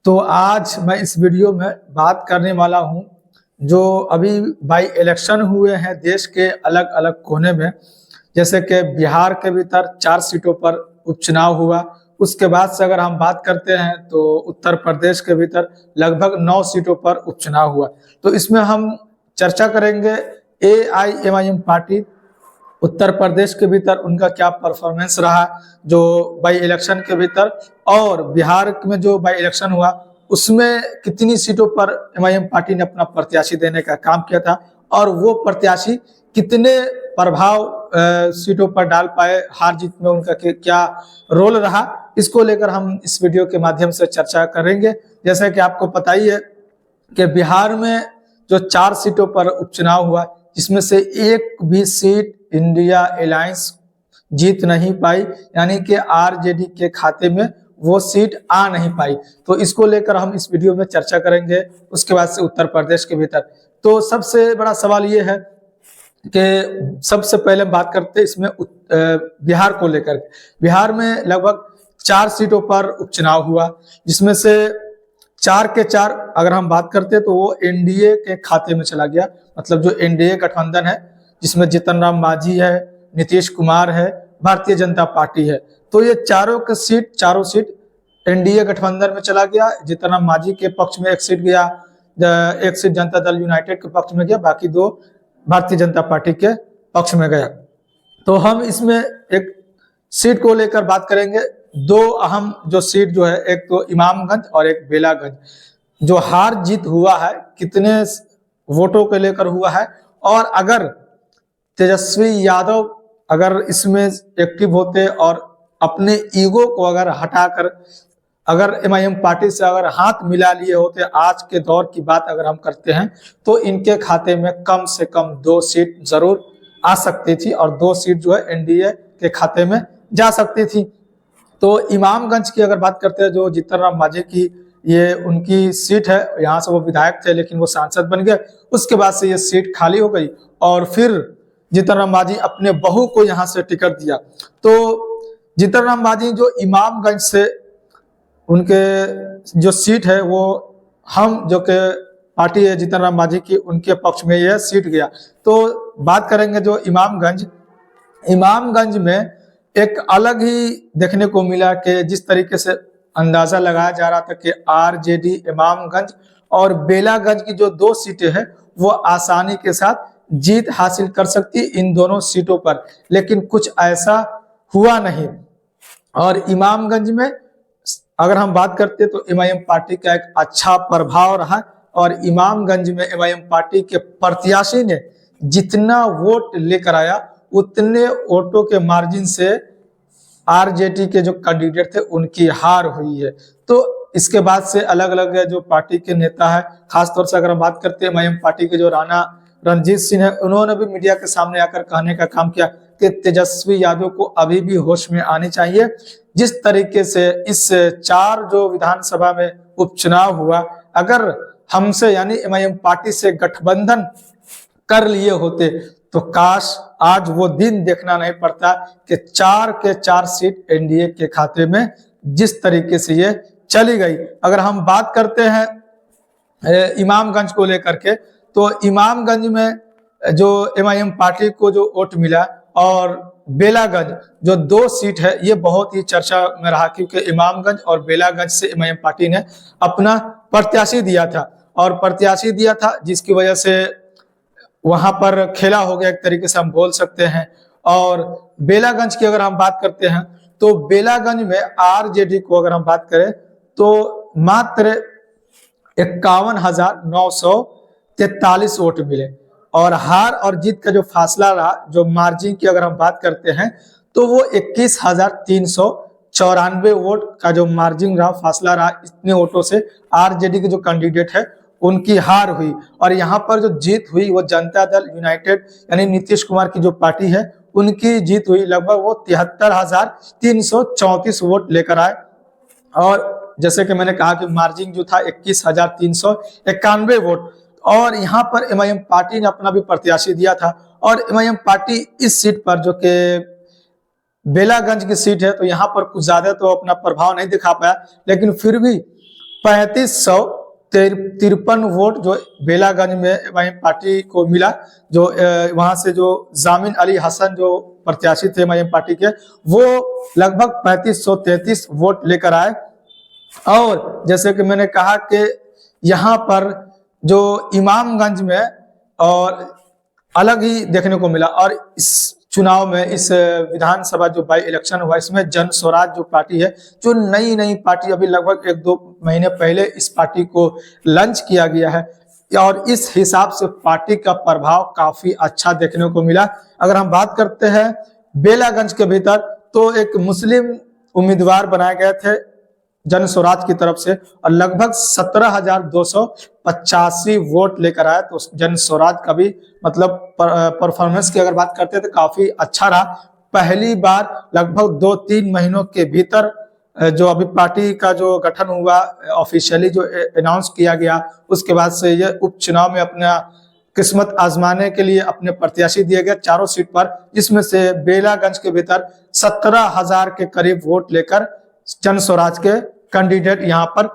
तो आज मैं इस वीडियो में बात करने वाला हूं जो अभी बाई इलेक्शन हुए हैं देश के अलग अलग कोने में। जैसे कि बिहार के भीतर 4 सीटों पर उपचुनाव हुआ। उसके बाद से अगर हम बात करते हैं तो उत्तर प्रदेश के भीतर लगभग 9 सीटों पर उपचुनाव हुआ। तो इसमें हम चर्चा करेंगे AIMIM पार्टी उत्तर प्रदेश के भीतर उनका क्या परफॉर्मेंस रहा जो बाई इलेक्शन के भीतर, और बिहार में जो बाई इलेक्शन हुआ उसमें कितनी सीटों पर एमआईएम पार्टी ने अपना प्रत्याशी देने का काम किया था, और वो प्रत्याशी कितने प्रभाव सीटों पर डाल पाए, हार जीत में उनका क्या रोल रहा, इसको लेकर हम इस वीडियो के माध्यम से चर्चा करेंगे। जैसा कि आपको पता ही है कि बिहार में जो 4 सीटों पर उपचुनाव हुआ जिसमें से एक भी सीट इंडिया अलायंस जीत नहीं पाई, यानी कि आरजेडी के खाते में वो सीट आ नहीं पाई। तो इसको लेकर हम इस वीडियो में चर्चा करेंगे। उसके बाद से उत्तर प्रदेश के भीतर तो सबसे बड़ा सवाल ये है कि सबसे पहले बात करते इसमें बिहार को लेकर। बिहार में लगभग 4 सीटों पर उपचुनाव हुआ जिसमें से 4 के 4 अगर हम बात करते तो वो एनडीए के खाते में चला गया। मतलब जो एनडीए गठबंधन है जिसमें जीतन राम मांझी है, नीतीश कुमार है, भारतीय जनता पार्टी है, तो ये चारों सीट एनडीए गठबंधन में चला गया। जीतन राम मांझी के पक्ष में एक सीट गया, एक सीट जनता दल यूनाइटेड के पक्ष में गया, बाकी 2 भारतीय जनता पार्टी के पक्ष में गया। तो हम इसमें एक सीट को लेकर बात करेंगे। 2 अहम जो सीट जो है, एक तो इमामगंज और एक बेलागंज। जो हार जीत हुआ है कितने वोटों को लेकर हुआ है, और अगर तेजस्वी यादव अगर इसमें एक्टिव होते और अपने ईगो को अगर हटाकर अगर एमआईएम पार्टी से अगर हाथ मिला लिए होते, आज के दौर की बात अगर हम करते हैं तो इनके खाते में कम से कम 2 सीट जरूर आ सकती थी और 2 सीट जो है एनडीए के खाते में जा सकती थी। तो इमामगंज की अगर बात करते हैं, जो जीतन राम मांझी की ये उनकी सीट है, यहाँ से वो विधायक थे लेकिन वो सांसद बन गए। उसके बाद से ये सीट खाली हो गई और फिर जीतन राम मांझी अपने बहू को यहाँ से टिकट दिया। तो जीतन राम मांझी जो इमामगंज से उनके जो सीट है वो हम जो के पार्टी है जीतन राम मांझी की, उनके पक्ष में यह सीट गया। तो बात करेंगे जो इमामगंज में एक अलग ही देखने को मिला कि जिस तरीके से अंदाजा लगाया जा रहा था कि आरजेडी इमामगंज और बेलागंज की जो 2 सीटें हैं वो आसानी के साथ जीत हासिल कर सकती इन दोनों सीटों पर, लेकिन कुछ ऐसा हुआ नहीं। और इमामगंज में अगर हम बात करते तो एमआईएम पार्टी का एक अच्छा प्रभाव रहा, और इमामगंज में एमआईएम पार्टी के प्रत्याशी ने जितना वोट लेकर आया उतने वोटों के मार्जिन से आरजेडी के जो कैंडिडेट थे उनकी हार हुई है। तो इसके बाद से अलग अलग जो पार्टी के नेता है, खासतौर से अगर हम बात करते हैं एमआईएम पार्टी के जो राणा रणजीत सिंह है, उन्होंने भी मीडिया के सामने आकर कहने का काम किया कि तेजस्वी यादव को अभी भी होश में आनी चाहिए। जिस तरीके से इस 4 जो विधानसभा में उपचुनाव हुआ, अगर हमसे यानी एमआईएम पार्टी से गठबंधन कर लिए होते तो काश आज वो दिन देखना नहीं पड़ता कि 4 के 4 सीट एनडीए के खाते में जिस तरीके से ये चली गई। अगर हम बात करते हैं इमामगंज को लेकर के, तो इमामगंज में जो एमआईएम पार्टी को जो वोट मिला, और बेलागंज जो 2 सीट है ये बहुत ही चर्चा में रहा, क्योंकि इमामगंज और बेलागंज से एमआईएम पार्टी ने अपना प्रत्याशी दिया था, जिसकी वजह से वहां पर खेला हो गया एक तरीके से हम बोल सकते हैं। और बेलागंज की अगर हम बात करते हैं तो बेलागंज में आरजेडी को अगर हम बात करें तो मात्र 51,943 वोट मिले, और हार और जीत का जो फासला रहा, जो मार्जिन की अगर हम बात करते हैं तो वो 21,394 वोट का जो मार्जिन रहा, फासला रहा। इतने वोटों से आरजेडी के जो कैंडिडेट है उनकी हार हुई, और यहाँ पर जो जीत हुई वो जनता दल यूनाइटेड यानी नीतीश कुमार की जो पार्टी है उनकी जीत हुई। लगभग वो 73,334 वोट लेकर आए, और जैसे कि मैंने कहा कि मार्जिन जो था 21,391 वोट। और यहाँ पर एमआईएम पार्टी ने अपना भी प्रत्याशी दिया था, और एमआईएम पार्टी इस सीट पर जो कि बेलागंज की सीट है तो यहाँ पर कुछ ज्यादा तो अपना प्रभाव नहीं दिखा पाया, लेकिन फिर भी 3553 वोट जो बेलागंज में वहीं पार्टी को मिला। जो वहां से जो जामिन अली हसन जो प्रत्याशी थे एमआईएम पार्टी के, वो लगभग 3533 वोट लेकर आए। और जैसे कि मैंने कहा कि यहाँ पर जो इमामगंज में और अलग ही देखने को मिला। और इस चुनाव में, इस विधानसभा जो बाई इलेक्शन हुआ, इसमें जन स्वराज जो पार्टी है, जो नई पार्टी, अभी लगभग 1-2 महीने पहले इस पार्टी को लॉन्च किया गया है और इस हिसाब से पार्टी का प्रभाव काफी अच्छा देखने को मिला। अगर हम बात करते हैं बेलागंज के भीतर, तो एक मुस्लिम उम्मीदवार बनाए गए थे जन स्वराज की तरफ से और लगभग 17,285 वोट लेकर आया। तो जन स्वराज का भी मतलब परफॉर्मेंस की अगर बात करते हैं तो काफी अच्छा रहा। पहली बार लगभग 2-3 महीनों के भीतर जो अभी पार्टी का जो गठन हुआ, ऑफिशियली जो अनाउंस किया गया, उसके बाद से ये उपचुनाव में अपना किस्मत आजमाने के लिए अपने प्रत्याशी दिए गए 4 सीट पर, जिसमें से बेलागंज के भीतर 17,000 के करीब वोट लेकर जन स्वराज के कैंडिडेट यहाँ पर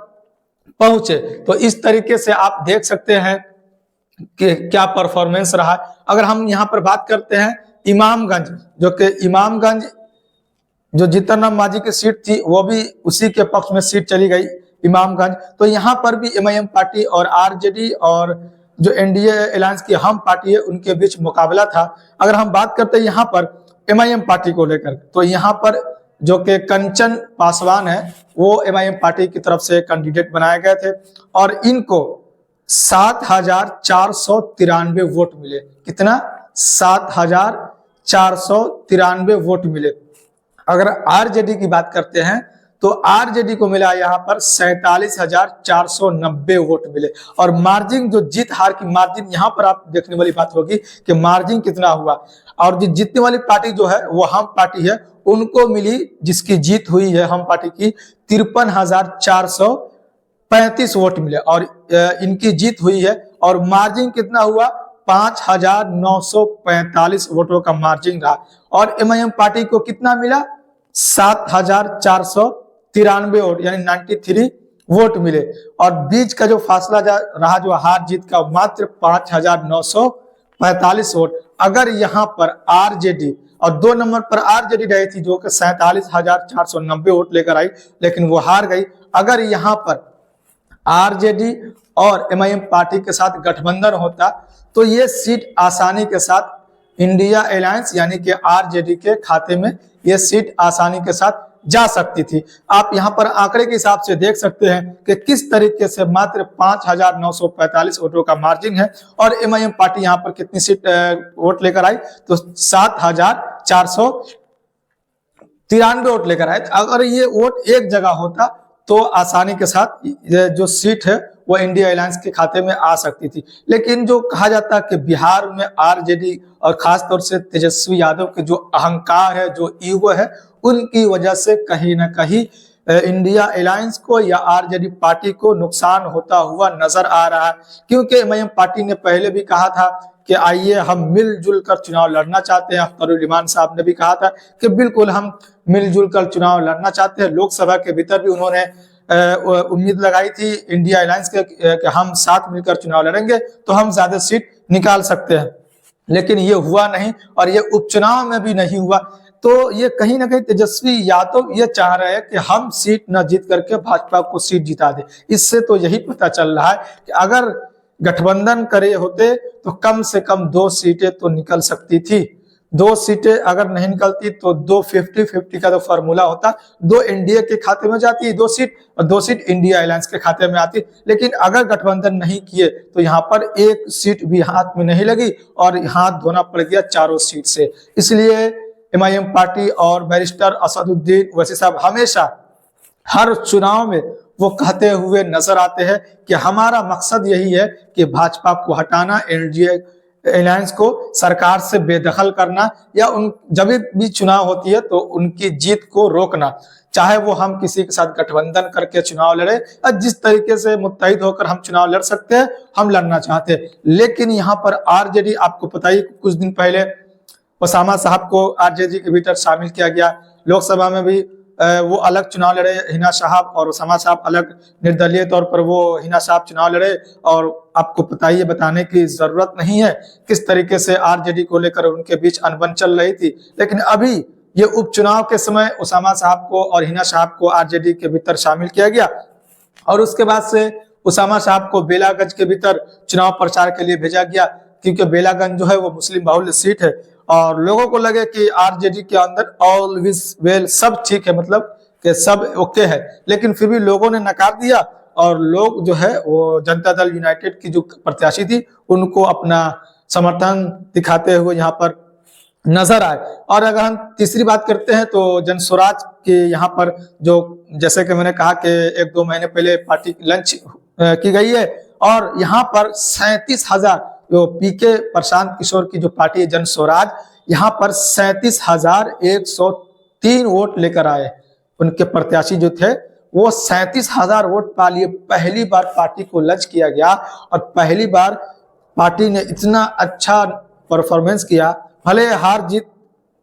पहुंचे। तो इस तरीके से आप देख सकते हैं कि क्या परफॉर्मेंस रहा। अगर हम यहाँ पर बात करते हैं इमामगंज, जो कि इमामगंज जो जीतन राम मांझी की सीट थी, वो भी उसी के पक्ष में सीट चली गई इमामगंज। तो यहाँ पर भी एमआईएम पार्टी और आरजेडी और जो एनडीए अलायंस की हम पार्टी है, उनके बीच मुकाबला था। अगर हम बात करते हैं यहाँ पर एमआईएम पार्टी को लेकर, तो यहाँ पर जो कि कंचन पासवान है, वो एमआईएम पार्टी की तरफ से कैंडिडेट बनाए गए थे और इनको 7,493 वोट मिले। कितना? 7,493 वोट मिले। अगर आरजेडी की बात करते हैं तो आरजेडी को मिला यहाँ पर 47,490 वोट मिले। और मार्जिन, जो जीत हार की मार्जिन, यहाँ पर आप देखने वाली बात होगी कि मार्जिन कितना हुआ। और जो जीतने वाली पार्टी जो है वो हम पार्टी है, उनको मिली, जिसकी जीत हुई है हम पार्टी की 53,435 वोट मिले और इनकी जीत हुई है। और मार्जिन कितना हुआ? 5,945 वोटों का मार्जिन रहा। और एमआईएम पार्टी को कितना मिला? 7,493 वोट, यानी 93 वोट मिले। और बीच का जो फासला रहा, जो हार जीत का, मात्र 5,945 वोट। अगर यहाँ पर आरजेडी, और 2 नंबर पर आरजेडी रही थी जो कि 47,490 वोट लेकर आई, लेकिन वो हार गई। अगर यहाँ पर आरजेडी और एमआईएम पार्टी के साथ गठबंधन होता तो ये सीट आसानी के साथ इंडिया अलायंस यानी कि आरजेडी के खाते में ये सीट आसानी के साथ जा सकती थी। आप यहाँ पर आंकड़े के हिसाब से देख सकते हैं कि किस तरीके से मात्र 5,945 वोटों का मार्जिन है। और एमआईएम पार्टी यहाँ पर कितनी सीट वोट लेकर आई? तो 7,493 वोट लेकर आए। अगर ये वोट एक जगह होता तो आसानी के साथ जो सीट है वो इंडिया अलायंस के खाते में आ सकती थी। लेकिन जो कहा जाता है कि बिहार में आरजेडी और खास तौर से तेजस्वी यादव के जो अहंकार है, जो ईगो है, उनकी वजह से कहीं ना कहीं इंडिया अलायंस को या आरजेडी पार्टी को नुकसान होता हुआ नजर आ रहा है। क्योंकि एमआईएम पार्टी ने पहले भी कहा था कि आइए हम मिलजुल कर चुनाव लड़ना चाहते हैं। अख्तरुल इमान साहब ने भी कहा था कि बिल्कुल हम मिलजुल कर चुनाव लड़ना चाहते हैं। लोकसभा के भीतर भी उन्होंने उम्मीद लगाई थी इंडिया अलायंस के कि हम साथ मिलकर चुनाव लड़ेंगे तो हम ज्यादा सीट निकाल सकते हैं। लेकिन ये हुआ नहीं और ये उपचुनाव में भी नहीं हुआ। तो ये कहीं ना कहीं तेजस्वी यादव ये चाह रहे हैं कि हम सीट न जीत करके भाजपा को सीट जिता दे। इससे तो यही पता चल रहा है कि अगर गठबंधन करे होते तो कम से कम 2 सीटें तो निकल सकती थी। 2 सीटें अगर नहीं निकलती तो 2 50-50 का तो फॉर्मूला होता, 2 एनडीए के खाते में जाती है 2 सीट और 2 सीट इंडिया अलायंस के खाते में आती। लेकिन अगर गठबंधन नहीं किए तो यहाँ पर 1 सीट भी हाथ में नहीं लगी और हाथ धोना पड़ गया 4 सीट से। इसलिए एमआईएम पार्टी और बैरिस्टर असदुद्दीन ओवैसी साहब हमेशा हर चुनाव में वो कहते हुए नजर आते हैं कि हमारा मकसद यही है कि भाजपा को हटाना, एनडीए अलायंस को सरकार से बेदखल करना, या उन जब भी चुनाव होती है तो उनकी जीत को रोकना। चाहे वो हम किसी के साथ गठबंधन करके चुनाव लड़े, जिस तरीके से मुत्तहिद होकर हम चुनाव लड़ सकते हैं हम लड़ना चाहते हैं। लेकिन यहाँ पर आरजेडी, आपको पता ही कुछ दिन पहले ओसामा साहब को आरजेडी के भीतर शामिल किया गया। लोकसभा में भी वो अलग चुनाव लड़े, हिना साहब, और उसामा साहब अलग निर्दलीय तौर पर वो हिना साहब चुनाव लड़े। और आपको पता ही है, बताने की जरूरत नहीं है किस तरीके से आरजेडी को लेकर उनके बीच अनबन चल रही थी। लेकिन अभी ये उपचुनाव के समय उसामा साहब को और हिना साहब को आरजेडी के भीतर शामिल किया गया, और उसके बाद से उसामा साहब को बेलागंज के भीतर चुनाव प्रचार के लिए भेजा गया, क्योंकि बेलागंज जो है वो मुस्लिम बाहुल्य सीट है। और लोगों को लगे कि आरजेडी के अंदर ऑल इज वेल, सब ठीक है, मतलब कि सब ओके है। लेकिन फिर भी लोगों ने नकार दिया, और लोग जो है वो जनता दल यूनाइटेड की जो प्रत्याशी थी उनको अपना समर्थन दिखाते हुए यहाँ पर नजर आए। और अगर हम तीसरी बात करते हैं तो जनस्वराज के यहाँ पर जो, जैसे कि मैंने कहा कि 1-2 महीने पहले पार्टी लंच की गई है, और यहाँ पर 37,000 जो पीके प्रशांत किशोर की जो पार्टी है जनस्वराज, यहाँ पर 37,103 वोट लेकर आए। उनके प्रत्याशी जो थे वो 37,000 वोट पा लिए। पहली बार पार्टी को लंच किया गया, और पहली बार पार्टी ने इतना अच्छा परफॉर्मेंस किया। भले हार जीत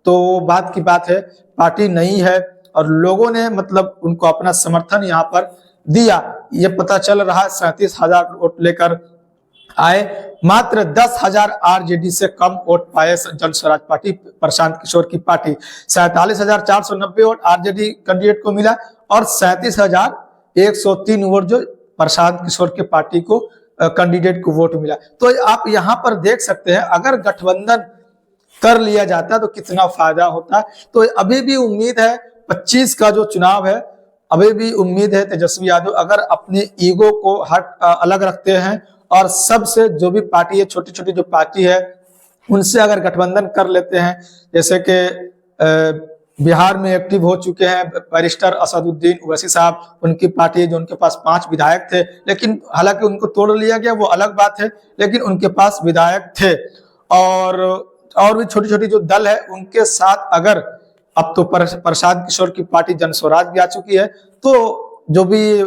तो बात की बात है, पार्टी नहीं है, और लोगों ने मतलब उनको अपना समर्थन यहाँ पर दिया। ये पता चल रहा है 37,000 वोट लेकर आए। मात्र 10,000 आरजेडी से कम वोट पाए जनस्वराज पार्टी, प्रशांत किशोर की पार्टी। 47,490 वोट आरजेडी कैंडिडेट को मिला, और 37,103 वोट जो प्रशांत किशोर की पार्टी को कैंडिडेट को वोट मिला। तो आप यहाँ पर देख सकते हैं, अगर गठबंधन कर लिया जाता तो कितना फायदा होता। तो अभी भी उम्मीद है, 25 का जो चुनाव है, अभी भी उम्मीद है तेजस्वी यादव अगर अपने ईगो को अलग रखते हैं, और सबसे जो भी पार्टी है, छोटी छोटी जो पार्टी है, उनसे अगर गठबंधन कर लेते हैं, जैसे कि बिहार में एक्टिव हो चुके हैं बैरिस्टर असदुद्दीन ओवैसी साहब, उनकी पार्टी है जो उनके पास 5 विधायक थे, लेकिन हालांकि उनको तोड़ लिया गया, वो अलग बात है, लेकिन उनके पास विधायक थे। और भी छोटी छोटी जो दल है उनके साथ अगर, अब तो प्रशांत किशोर की पार्टी जनस्वराज भी आ चुकी है, तो जो भी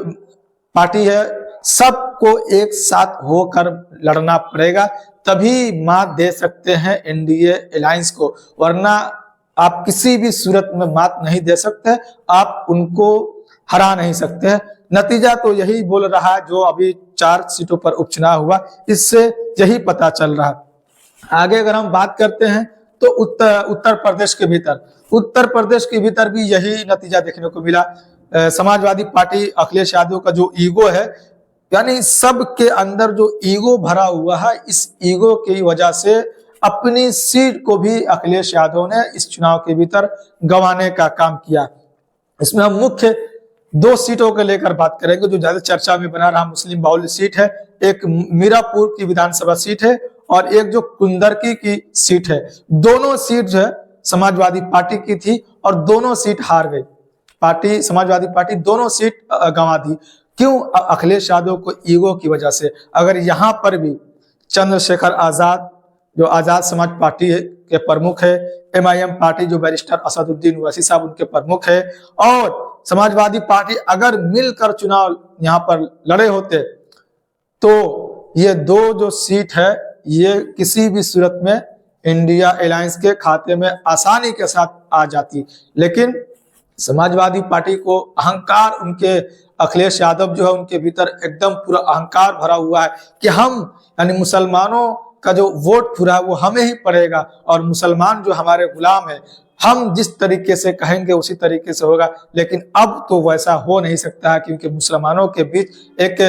पार्टी है सबको एक साथ होकर लड़ना पड़ेगा, तभी मात दे सकते हैं एनडीए अलायंस को। वरना आप किसी भी सूरत में मात नहीं दे सकते, आप उनको हरा नहीं सकते हैं। नतीजा तो यही बोल रहा है, जो अभी 4 सीटों पर उपचुनाव हुआ, इससे यही पता चल रहा है। आगे अगर हम बात करते हैं तो उत्तर प्रदेश के भीतर भी यही नतीजा देखने को मिला। समाजवादी पार्टी अखिलेश यादव का जो ईगो है, यानी सबके अंदर जो ईगो भरा हुआ है, इस ईगो की वजह से अपनी सीट को भी अखिलेश यादव ने इस चुनाव के भीतर गंवाने का काम किया। इसमें हम मुख्य 2 सीटों को लेकर बात करेंगे जो ज्यादा चर्चा में बना रहा। मुस्लिम बाहुल्य सीट है, एक मीरापुर की विधानसभा सीट है, और एक जो कुंदरकी की सीट है। दोनों सीट जो है समाजवादी पार्टी की थी, और दोनों सीट हार गई। समाजवादी पार्टी दोनों सीट गंवा दी। क्यों? अखिलेश यादव को ईगो की वजह से। अगर यहाँ पर भी चंद्रशेखर आजाद जो आजाद समाज पार्टी के प्रमुख है, MIM पार्टी जो बैरिस्टर असदुद्दीन ओवैसी साहब उनके प्रमुख है, और समाजवादी पार्टी अगर मिलकर चुनाव यहाँ पर लड़े होते, तो ये 2 जो सीट है ये किसी भी सूरत में इंडिया अलायंस के खाते में आसानी के साथ आ जाती। लेकिन समाजवादी पार्टी को अहंकार, उनके अखिलेश यादव जो है उनके भीतर एकदम पूरा अहंकार भरा हुआ है कि हम, यानी मुसलमानों का जो वोट पूरा है वो हमें ही पड़ेगा, और मुसलमान जो हमारे गुलाम है, हम जिस तरीके से कहेंगे उसी तरीके से होगा। लेकिन अब तो वैसा हो नहीं सकता है, क्योंकि मुसलमानों के बीच एक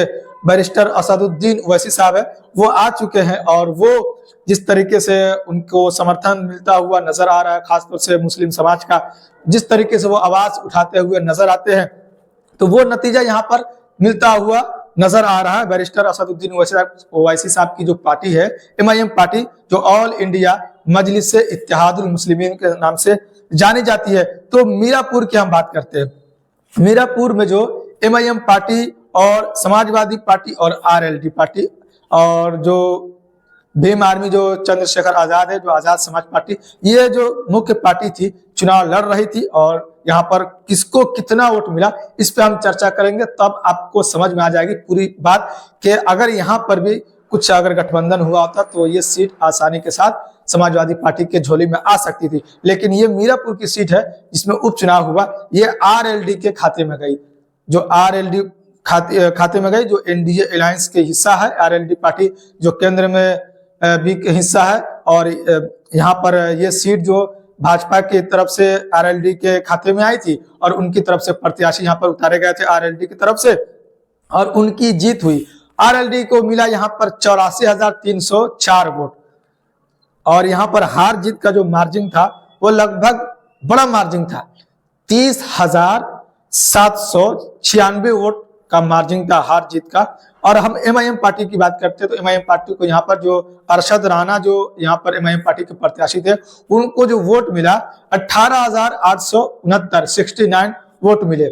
बैरिस्टर असदुद्दीन ओवैसी साहब है, वो आ चुके हैं, और वो जिस तरीके से उनको समर्थन मिलता हुआ नजर आ रहा है, खासतौर से मुस्लिम समाज का, जिस तरीके से वो आवाज उठाते हुए नजर आते हैं, तो वो नतीजा यहाँ पर मिलता हुआ नजर आ रहा है। बैरिस्टर असदुद्दीन ओवैसी साहब की जो पार्टी है MIM पार्टी, जो ऑल इंडिया मजलिस इत्तेहादुल मुस्लिमीन के नाम से जानी जाती है। तो मीरापुर की हम बात करते हैं। मीरापुर में जो MIM पार्टी और समाजवादी पार्टी और RLD पार्टी और जो भीम आर्मी जो चंद्रशेखर आजाद है, जो आजाद समाज पार्टी, ये जो मुख्य पार्टी थी चुनाव लड़ रही थी, और यहाँ पर किसको कितना वोट मिला इस पे हम चर्चा करेंगे, तब आपको समझ में आ जाएगी पूरी बात कि अगर यहाँ पर भी कुछ अगर गठबंधन हुआ होता तो ये सीट आसानी के साथ समाजवादी पार्टी के झोली में आ सकती थी। लेकिन ये मीरापुर की सीट है जिसमें उपचुनाव हुआ, ये आरएलडी के खाते में गई, जो आरएलडी खाते में गई, जो एनडीए अलायंस के हिस्सा है। आरएलडी पार्टी जो केंद्र में भी हिस्सा है, और यहाँ पर ये सीट जो भाजपा की तरफ से आरएलडी के खाते में आई थी और उनकी तरफ से प्रत्याशी यहाँ पर उतारे गए थे आरएलडी की तरफ से, और उनकी जीत हुई। आरएलडी को मिला यहाँ पर 84,304 वोट, और यहाँ पर हार जीत का जो मार्जिन था वो लगभग बड़ा मार्जिन था, 30,796 वोट का मार्जिन था हार जीत का। और हम एमआईएम पार्टी की बात करते हैं तो एमआईएम पार्टी को यहाँ पर जो अरशद राणा जो यहाँ पर एमआईएम पार्टी के प्रत्याशी थे, उनको जो वोट मिला 18,869 69 वोट मिले।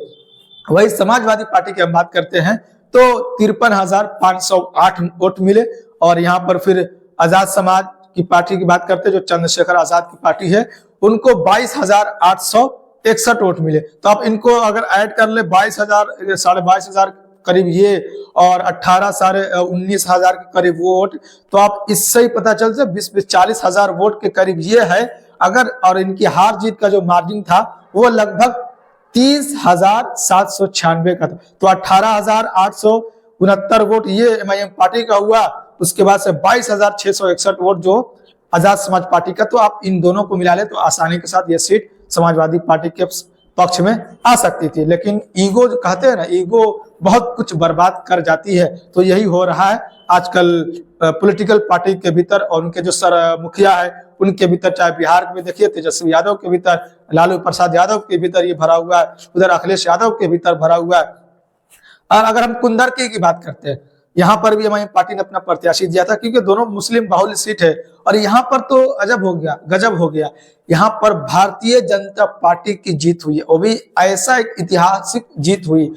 वही समाजवादी पार्टी की हम बात करते हैं तो 53,508 वोट मिले। और यहाँ पर फिर आजाद समाज की पार्टी की बात करते हैं, जो चंद्रशेखर आजाद की पार्टी है, उनको 22,861 वोट मिले। तो आप इनको अगर ऐड कर ले 22,000 22,500 करीब ये, और 18,19,000 के करीब वो वोट, तो आप इससे ही पता चल से 20-40,000 वोट के करीब ये है अगर। और इनकी हार जीत का जो मार्जिन था वो लगभग 30,796 का था। तो 18,869 वोट ये एमआईएम पार्टी का हुआ, उसके बाद से 22,661 वोट जो आजाद समाज पार्टी का। तो आप इन दोनों को मिला ले तो आसानी के साथ ये सीट समाजवादी पार्टी के पक्ष में आ सकती थी। लेकिन ईगो जो कहते हैं ना, ईगो बहुत कुछ बर्बाद कर जाती है। तो यही हो रहा है आजकल पॉलिटिकल पार्टी के भीतर, और उनके जो मुखिया है उनके भीतर, चाहे बिहार में देखिए तेजस्वी यादव के भीतर, लालू प्रसाद यादव के भीतर ये भरा हुआ है, उधर अखिलेश यादव के भीतर भरा हुआ है। और अगर हम कुंदरकी की बात करते हैं, यहाँ पर भी हमारी पार्टी ने अपना प्रत्याशी दिया था, क्योंकि दोनों मुस्लिम बाहुल्य सीट है। और यहाँ पर तो अजब हो गया, गजब हो गया, यहाँ पर भारतीय जनता पार्टी की जीत हुई है, वो भी ऐसा एक ऐतिहासिक जीत हुई।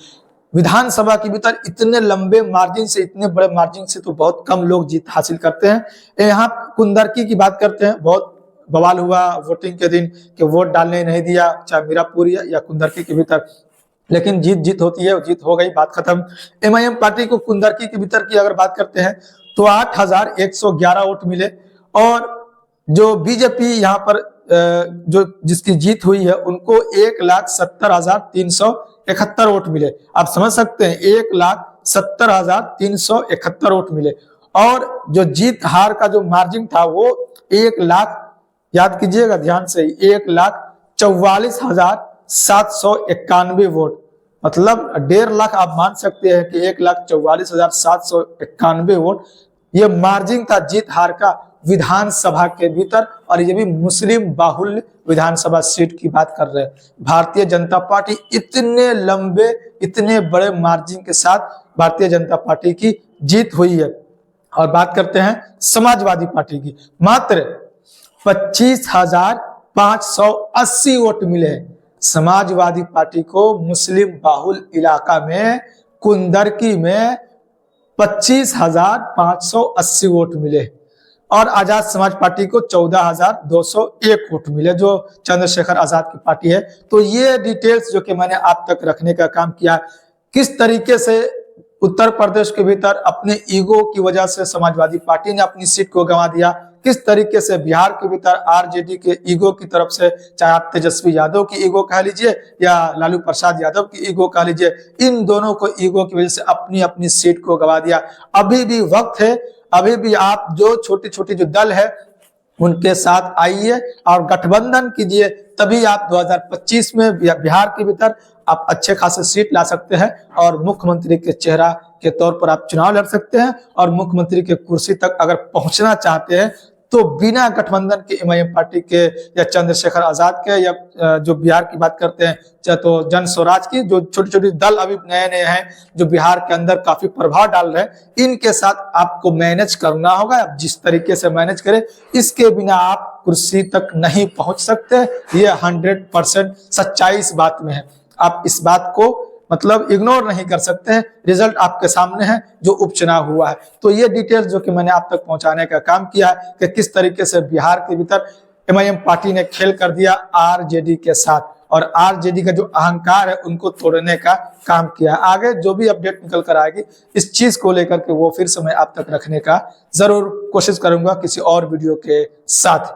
विधानसभा के भीतर इतने लंबे मार्जिन से, इतने बड़े मार्जिन से तो बहुत कम लोग जीत हासिल करते हैं। यहाँ कुंदरकी की बात करते हैं, बहुत बवाल हुआ वोटिंग के दिन कि वोट डालने नहीं दिया, चाहे मीरापुर या कुंदरकी के भीतर। लेकिन जीत होती है, जीत हो गई, बात खत्म। एमआईएम पार्टी को कुंदरकी के भीतर की अगर बात करते हैं तो 8,111 वोट मिले। और जो बीजेपी यहाँ पर जो जिसकी जीत हुई है उनको 1,70,371 वोट मिले। आप समझ सकते हैं 1,70,371 वोट मिले। और जो जीत हार का जो मार्जिन था वो 1 लाख, याद कीजिएगा ध्यान से, 1,44,791 वोट, मतलब 1.5 लाख आप मान सकते हैं कि 1,44,791 वोट ये मार्जिन था जीत हार का विधानसभा के भीतर। और ये भी मुस्लिम बाहुल्य विधानसभा सीट की बात कर रहे हैं। भारतीय जनता पार्टी इतने लंबे, इतने बड़े मार्जिन के साथ भारतीय जनता पार्टी की जीत हुई है। और बात करते हैं समाजवादी पार्टी की, मात्र 25,580 वोट मिले हैं समाजवादी पार्टी को मुस्लिम बाहुल इलाका में, कुंदरकी में 25,580 वोट मिले। और आजाद समाज पार्टी को 14,201 वोट मिले, जो चंद्रशेखर आजाद की पार्टी है। तो ये डिटेल्स जो कि मैंने आप तक रखने का काम किया, किस तरीके से उत्तर प्रदेश के भीतर अपने ईगो की वजह से समाजवादी पार्टी ने अपनी सीट को गंवा दिया, किस तरीके से बिहार के भीतर आरजेडी के ईगो की तरफ से, चाहे आप तेजस्वी यादव की ईगो कह लीजिए या लालू प्रसाद यादव की ईगो कह लीजिए, इन दोनों को ईगो की वजह से अपनी अपनी सीट को गंवा दिया। अभी भी वक्त है, अभी भी आप जो छोटे छोटे जो दल है उनके साथ आइए और गठबंधन कीजिए, तभी आप 2025 में बिहार के भीतर आप अच्छे खासे सीट ला सकते हैं और मुख्यमंत्री के चेहरा के तौर पर आप चुनाव लड़ सकते हैं। और मुख्यमंत्री के कुर्सी तक अगर पहुंचना चाहते हैं तो बिना गठबंधन के एमआईएम पार्टी के या चंद्रशेखर आजाद के या जो बिहार की बात करते हैं चाहे तो जन स्वराज की, जो छोटी छोटी दल अभी नए नए हैं जो बिहार के अंदर काफी प्रभाव डाल रहे हैं, इनके साथ आपको मैनेज करना होगा। आप जिस तरीके से मैनेज करें, इसके बिना आप कुर्सी तक नहीं पहुंच सकते। ये 100% सच्चाई इस बात में है, आप इस बात को मतलब इग्नोर नहीं कर सकते हैं। रिजल्ट आपके सामने है जो उपचुनाव हुआ है। तो ये डिटेल्स जो कि मैंने आप तक पहुंचाने का काम किया है कि किस तरीके से बिहार के भीतर एमआईएम पार्टी ने खेल कर दिया आरजेडी के साथ, और आरजेडी का जो अहंकार है उनको तोड़ने का काम किया। आगे जो भी अपडेट निकल कर आएगी इस चीज को लेकर के वो फिर से मैं आप तक रखने का जरूर कोशिश करूंगा किसी और वीडियो के साथ।